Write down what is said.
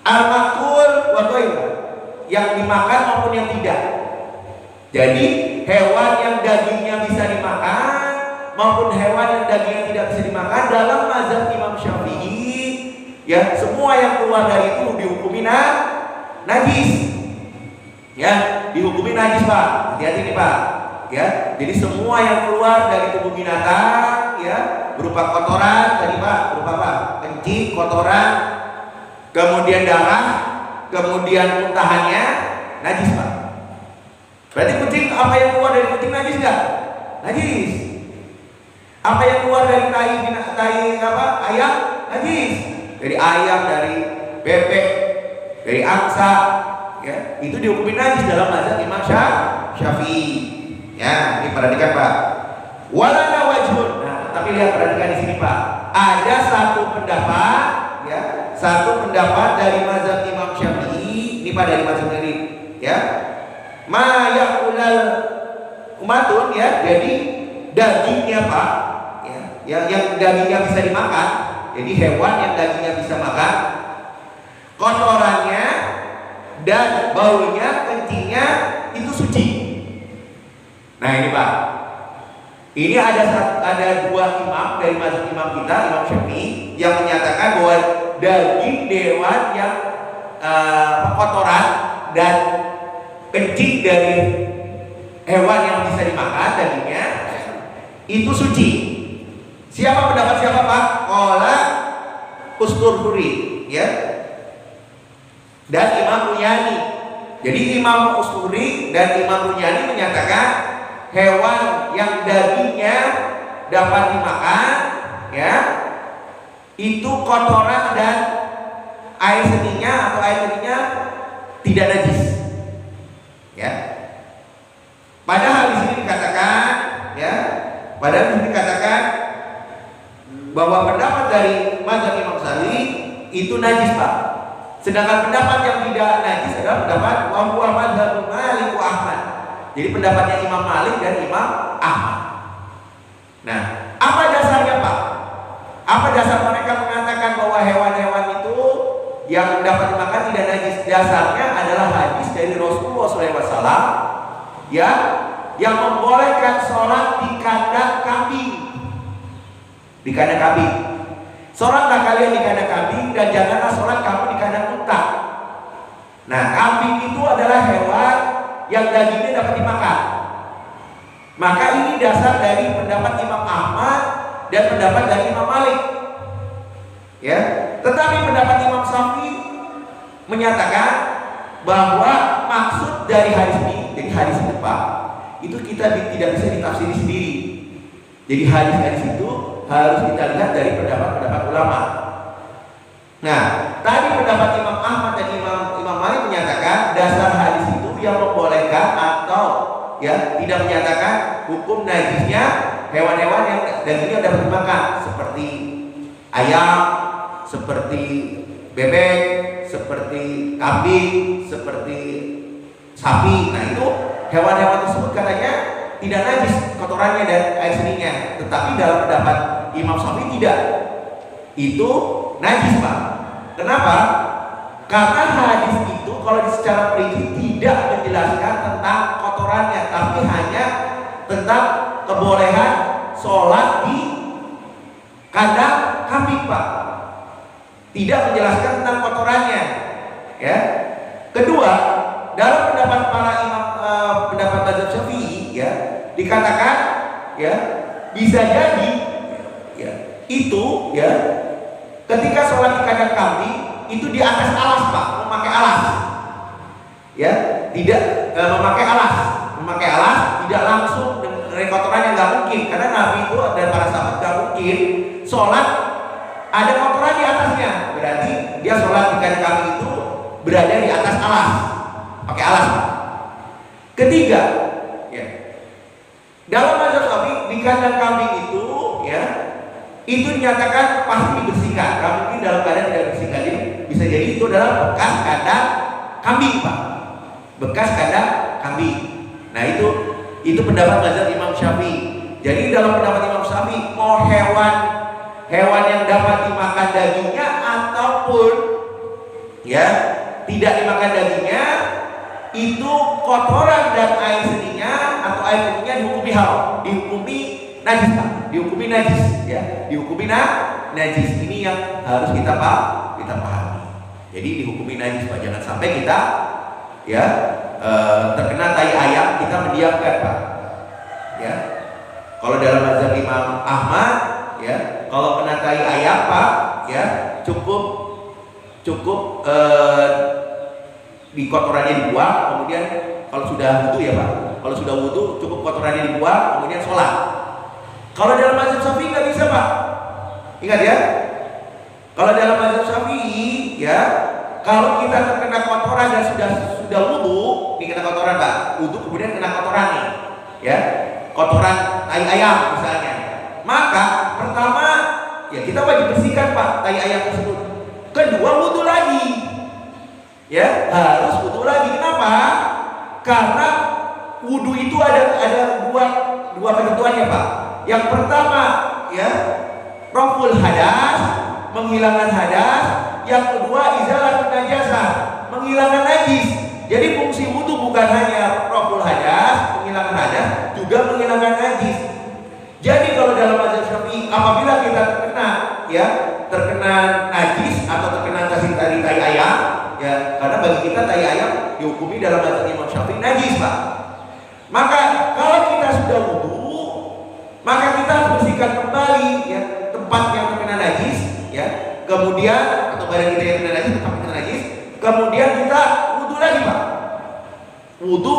Al-makul wa ghair, yang dimakan maupun yang tidak. Jadi hewan yang dagingnya bisa dimakan maupun hewan yang dagingnya tidak bisa dimakan dalam mazhab Imam Syafi'i, ya, semua yang keluar dari itu dihukumi najis. Ya, dihukumi najis, Pak. Hati-hati nih, Pak. Ya, jadi semua yang keluar dari tubuh binatang, ya, berupa kotoran tadi, Pak, berupa apa? Kencing, kotoran, kemudian darah, kemudian muntahannya najis, Pak. Berarti kucing, apa yang keluar dari kucing najis nggak? Najis. Apa yang keluar dari tai ayam? Najis. Dari ayam, dari bebek, dari angsa, ya, itu dihukumi najis dalam mazhab Imam Syafi'i. Ya, ini perhatikan, Pak. Walana wajhun. Nah, tapi lihat, perhatikan di sini, Pak. Ada satu pendapat, ya, satu pendapat dari mazhab Imam Syafi'i. Ini Pak, dari mazhab ini, ya. Ma yakulal umatun, ya, jadi dagingnya, Pak, ya, yang dagingnya bisa dimakan. Jadi hewan yang dagingnya bisa makan, kotorannya dan baunya, kencingnya itu suci. Nah ini, Pak, ini ada dua imam dari mazhab imam kita, Imam Syafi'i, yang menyatakan bahwa daging hewan yang kotoran dan kencing dari hewan yang bisa dimakan dagingnya itu suci. Siapa pendapat siapa, Pak? Qala Usturhuri, ya, dan Imam Runyani. Jadi Imam Usturi dan Imam Runyani menyatakan hewan yang dagingnya dapat dimakan, ya, itu kotoran dan air seninya atau air seninya tidak najis. Ya. Padahal di sini dikatakan, ya, padahal di sini dikatakan bahwa pendapat dari mazhab Imam Syafi'i itu najis, Pak. Sedangkan pendapat yang tidak najis adalah pendapat wa huwa mazhab Malik wa Ahmad. Jadi pendapatnya Imam Malik dan Imam Ahmad. Nah, apa dasarnya, Pak? Apa dasar mereka mengatakan bahwa hewan-hewan itu yang dapat dimakan tidak najis? Dasarnya adalah hadis dari Rasulullah SAW, ya, yang membolehkan sholat di kandang kambing. Di kandang kambing. Sholatlah kalian di kandang kambing dan janganlah sholat kamu di kandang unta. Nah, kambing itu adalah hewan yang dagingnya dapat dimakan. Maka ini dasar dari pendapat Imam Ahmad dan pendapat dari Imam Malik. Ya, tetapi pendapat Imam Syafi'i menyatakan bahwa maksud dari hadis ini, jadi hadis ini, Pak, itu kita tidak bisa ditafsiri sendiri. Jadi hadis-hadis itu harus kita lihat dari pendapat-pendapat ulama. Nah, tadi pendapat Imam Ahmad dan Imam Malik menyatakan dasar hadis itu yang membolehkan atau, ya, tidak menyatakan hukum najisnya hewan-hewan yang dagingnya dapat dimakan, seperti ayam, seperti bebek, seperti kambing, seperti sapi. Nah, itu hewan-hewan tersebut katanya tidak najis kotorannya dan air seninya. Tetapi dalam pendapat Imam Syafi'i tidak, itu najis, Pak. Kenapa? Karena hadis itu kalau secara perinci tidak menjelaskan tentang kotorannya, tapi hanya tentang kebolehan sholat di kandang kambing, Pak. Tidak menjelaskan tentang kotorannya, ya. Kedua, dalam pendapat para imam, pendapat mazhab Syafi'i, ya, dikatakan, ya, bisa jadi, ya, itu, ya, ketika sholat di kandang kambing itu di atas alas, Pak, memakai alas, ya, tidak memakai alas, tidak langsung dari kotorannya, nggak mungkin, karena Nabi itu dan para sahabat nggak mungkin sholat ada kotoran di atasnya. Berarti dia sholat di kandang kambing itu berada di atas alas, pakai alas, Pak. Ketiga, ya, dalam mazhab Syafi'i di kandang kambing itu, ya, itu dinyatakan pasti dibersihkan. Nggak mungkin dalam keadaan tidak dibersihkan. Jadi bisa jadi itu adalah bekas kandang kambing, Pak. Bekas kandang kambing. Nah, itu pendapat mazhab Imam Syafi'i. Jadi dalam pendapat Imam Syafi'i, mau hewan yang dapat dimakan dagingnya ataupun ya, tidak dimakan dagingnya, itu kotoran dan air seninya atau air kencingnya dihukumi haram, dihukumi najis, Pak. Dihukumi najis, ya, dihukumi najis. Ini yang harus kita pahami. Jadi dihukumi najis, Pak. Jangan sampai kita ya terkena tai ayam kita mendiamkan, Pak. Ya. Kalau dalam mazhab Imam Ahmad, ya, kalau kena tai ayam, Pak, ya, cukup di kotorannya dibuang, kemudian kalau sudah wudu, ya Pak, kalau sudah wudu cukup kotorannya dibuang, kemudian sholat. Kalau dalam mazhab Syafi'i nggak bisa, Pak. Ingat ya, kalau dalam mazhab Syafi'i, ya, kalau kita terkena kotoran dan sudah wudu, ini kena kotoran, Pak, wudu kemudian kena kotoran nih, ya, kotoran tai ayam misalnya, maka pertama, ya, kita wajib bersihkan, Pak, tai ayam tersebut. Kedua, wudu lagi. Ya, harus wudu lagi. Kenapa? Karena wudu itu ada dua ketentuannya, Pak. Yang pertama, ya, raful hadas, menghilangkan hadas. Yang kedua, izalatun najasah, menghilangkan najis. Jadi fungsi wudu bukan hanya raful hadas, menghilangkan hadas, juga menghilangkan najis. Jadi kalau dalam mazhab Syafi'i, apabila kita terkena najis atau terkena dari tai ayam, ya, karena bagi kita tai ayam dihukumi dalam mazhab Imam Syafi'i najis, Pak. Maka kalau kita sudah wudu, maka kita harus bersihkan kembali, ya, tempat yang terkena najis, ya. Kemudian atau badan kita yang terkena najis, tempat yang terkena najis, kemudian kita wudu lagi, Pak. Wudu